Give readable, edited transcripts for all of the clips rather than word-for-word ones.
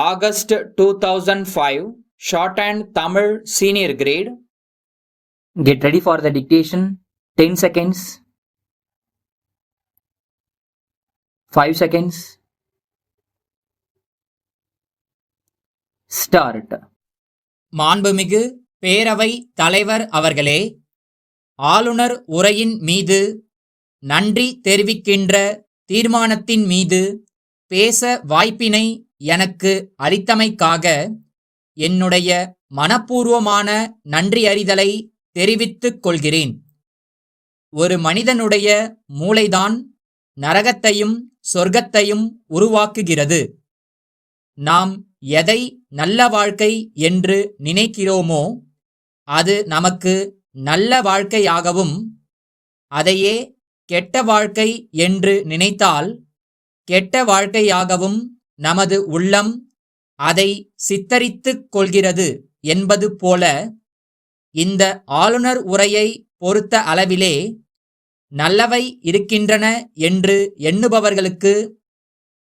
August 2005, Shorthand Tamil Senior Grade. Get ready for the dictation. 10 seconds. 5 seconds. Start. மாண்புமிகு பேரவை தலைவர் அவர்களே, ஆளுநர் உரையின் மீது நன்றி தெரிவிக்கின்ற தீர்மானத்தின் மீது பேச வாய்ப்பினை எனக்கு அளித்தமைக்காக என்னுடைய மனப்பூர்வமான நன்றியறிதலை தெரிவித்துக் கொள்கிறேன். ஒரு மனிதனுடைய மூளைதான் நரகத்தையும் சொர்க்கத்தையும் உருவாக்குகிறது. நாம் எதை நல்ல வாழ்க்கை என்று நினைக்கிறோமோ அது நமக்கு நல்ல வாழ்க்கையாகவும், அதையே கெட்ட வாழ்க்கை என்று நினைத்தால் கெட்ட வாழ்க்கையாகவும் நமது உள்ளம் அதை சித்தரித்துக் கொள்கிறது என்பது போல, இந்த ஆளுநர் உரையை பொறுத்த அளவிலே நல்லவை இருக்கின்றன என்று எண்ணுபவர்களுக்கு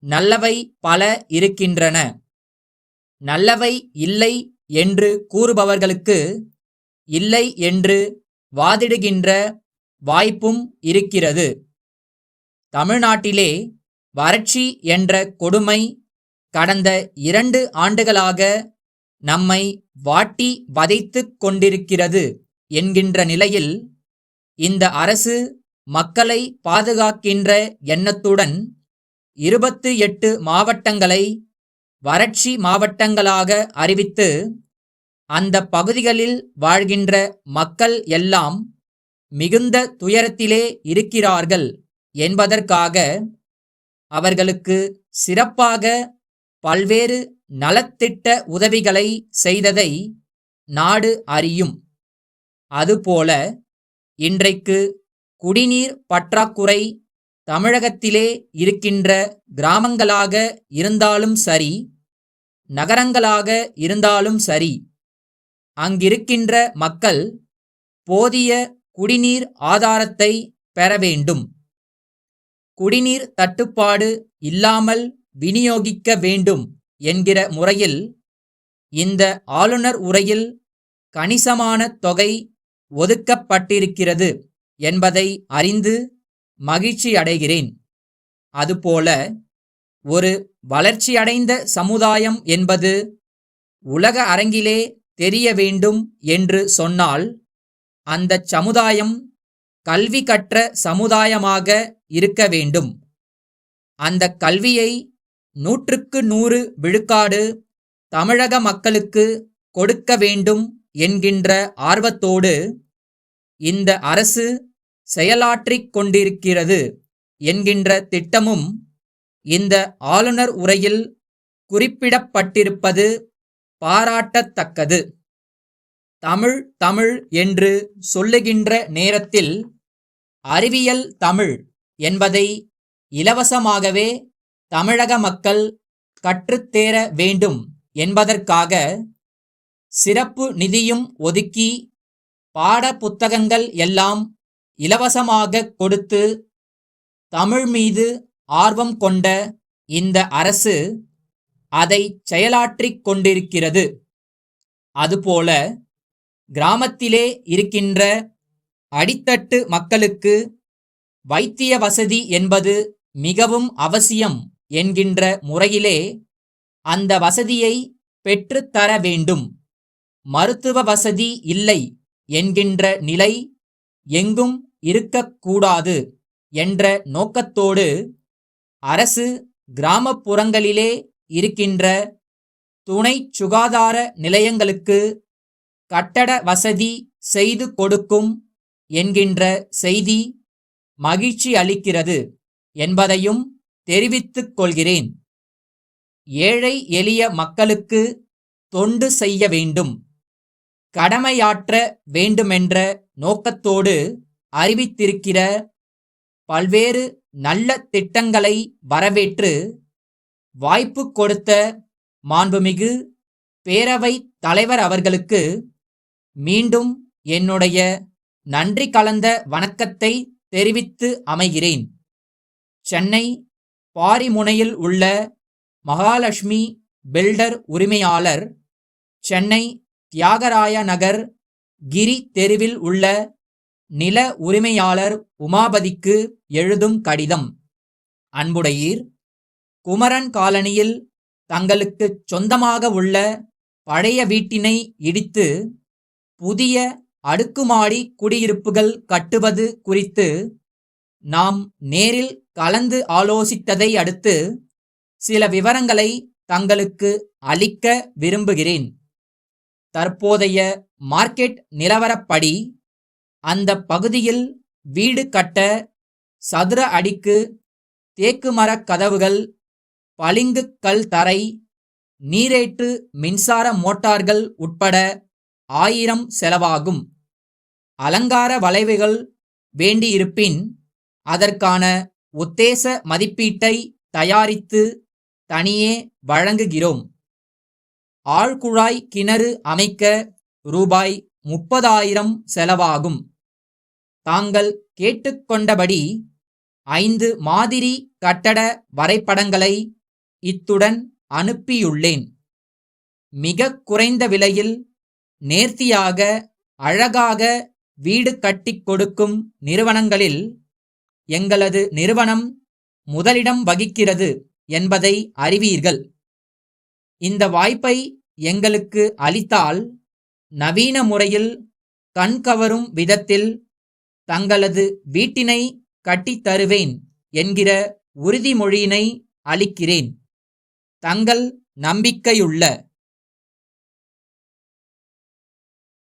நல்லவை பல இருக்கின்றன, நல்லவை இல்லை என்று கூறுபவர்களுக்கு இல்லை என்று வாதிடுகின்ற வாய்ப்பும் இருக்கிறது. தமிழ்நாட்டிலே வறட்சி என்ற கொடுமை கடந்த 2 ஆண்டுகளாக நம்மை வாட்டி வதைத்துக் கொண்டிருக்கிறது என்கின்ற நிலையில், இந்த அரசு மக்களை பாதுகாக்கின்ற எண்ணத்துடன் 28 மாவட்டங்களை வறட்சி மாவட்டங்களாக அறிவித்து, அந்த பகுதிகளில் வாழ்கின்ற மக்கள் எல்லாம் மிகுந்த துயரத்திலே இருக்கிறார்கள் என்பதற்காக அவர்களுக்கு சிறப்பாக பல்வேறு நலத்திட்ட உதவிகளை செய்ததை நாடு அறியும். அதுபோல இன்றைக்கு குடிநீர் பற்றாக்குறை தமிழகத்திலே இருக்கின்ற கிராமங்களாக இருந்தாலும் சரி, நகரங்களாக இருந்தாலும் சரி, அங்கிருக்கின்ற மக்கள் போதிய குடிநீர் ஆதாரத்தை பெற வேண்டும். குடிநீர் தட்டுப்பாடு இல்லாமல் விநியோகிக்க வேண்டும் என்கிற முறையில் இந்த ஆளுநர் உரையில் கணிசமான தொகை ஒதுக்கப்பட்டிருக்கிறது என்பதை அறிந்து மகிழ்ச்சி அடைகிறேன். அதுபோல ஒரு வளர்ச்சியடைந்த சமுதாயம் என்பது உலக அரங்கிலே தெரிய வேண்டும் என்று சொன்னால், அந்த சமுதாயம் கல்வி கற்ற சமுதாயமாக இருக்க வேண்டும். அந்த கல்வியை 100க்கு 100 விழுக்காடு தமிழக மக்களுக்கு கொடுக்க வேண்டும் என்கின்ற ஆர்வத்தோடு இந்த அரசு செயலாற்றிக் கொண்டிருக்கிறது என்கின்ற திட்டமும் இந்த ஆளுநர் உரையில் குறிப்பிடப்பட்டிருப்பது பாராட்டத்தக்கது. தமிழ் தமிழ் என்று சொல்லுகின்ற நேரத்தில் அறிவியல் தமிழ் என்பதை இலவசமாகவே தமிழக மக்கள் கற்றுத்தேர வேண்டும் என்பதற்காக சிறப்பு நிதியும் ஒதுக்கி பாட புத்தகங்கள் எல்லாம் இலவசமாக கொடுத்து தமிழ் மீது ஆர்வம் கொண்ட இந்த அரசு அதை செயலாற்றிக் கொண்டிருக்கிறது. அதுபோல கிராமத்திலே இருக்கின்ற அடித்தட்டு மக்களுக்கு வைத்திய வசதி என்பது மிகவும் அவசியம் என்கின்ற முறையிலே அந்த வசதியை பெற்றுத்தர வேண்டும். மருத்துவ வசதி இல்லை என்கின்ற நிலை எங்கும் இருக்கக்கூடாது என்ற நோக்கத்தோடு அரசு கிராமப்புறங்களிலே இருக்கின்ற துணை சுகாதார நிலையங்களுக்கு கட்டட வசதி செய்து கொடுக்கும் என்கின்ற செய்தி மகிழ்ச்சி அளிக்கிறது என்பதையும் தெரிவித்துக் கொள்கிறேன். ஏழை எளிய மக்களுக்கு தொண்டு செய்ய வேண்டும், கடமையாற்ற வேண்டுமென்ற நோக்கத்தோடு அறிவித்திருக்கிற பல்வேறு நல்ல திட்டங்களை வரவேற்று வாய்ப்பு கொடுத்த மாண்புமிகு பேரவை தலைவர் அவர்களுக்கு மீண்டும் என்னுடைய நன்றி கலந்த வணக்கத்தை தெரிவித்து அமைகிறேன். சென்னை பாரிமுனையில் உள்ள மகாலட்சுமி பில்டர் உரிமையாளர், சென்னை தியாகராய நகர் கிரி தெருவில் உள்ள நில உரிமையாளர் உமாபதிக்கு எழுதும் கடிதம். அன்புடையீர், குமரன் காலனியில் தங்களுக்குச் சொந்தமாக உள்ள பழைய வீட்டினை இடித்து புதிய அடுக்குமாடி குடியிருப்புகள் கட்டுவது குறித்து நாம் நேரில் கலந்து ஆலோசித்ததை அடுத்து சில விவரங்களை தங்களுக்கு அளிக்க விரும்புகிறேன். தற்போதைய மார்க்கெட் நிலவரப்படி அந்த பகுதியில் வீடு கட்ட சதுர அடிக்கு தேக்கு மரக் கதவுகள், பளிங்கு கல் தரை, நீரேற்று மின்சார மோட்டார்கள் உட்பட 1000 செலவாகும். அலங்கார வளைவுகள் வேண்டியிருப்பின் அதற்கான உத்தேச மதிப்பீட்டை தயாரித்து தனியே வழங்குகிறோம். ஆழ்குழாய் கிணறு அமைக்க ரூபாய் 30,000 செலவாகும். தாங்கள் கேட்டுக்கொண்டபடி 5 மாதிரி கட்டட வரைபடங்களை இத்துடன் அனுப்பியுள்ளேன். மிக குறைந்த விலையில் நேர்த்தியாக அழகாக வீடு கட்டிக் கொடுக்கும் நிறுவனங்களில் எங்களது நிறுவனம் முதலிடம் வகிக்கிறது என்பதை அறிவீர்கள். இந்த வாய்ப்பை எங்களுக்கு அளித்தால் நவீன முறையில் கண்கவரும் விதத்தில் தங்களது வீட்டினை கட்டித் தருவேன் என்கிற உறுதிமொழியினை அளிக்கிறேன். தங்கள் நம்பிக்கையுள்ள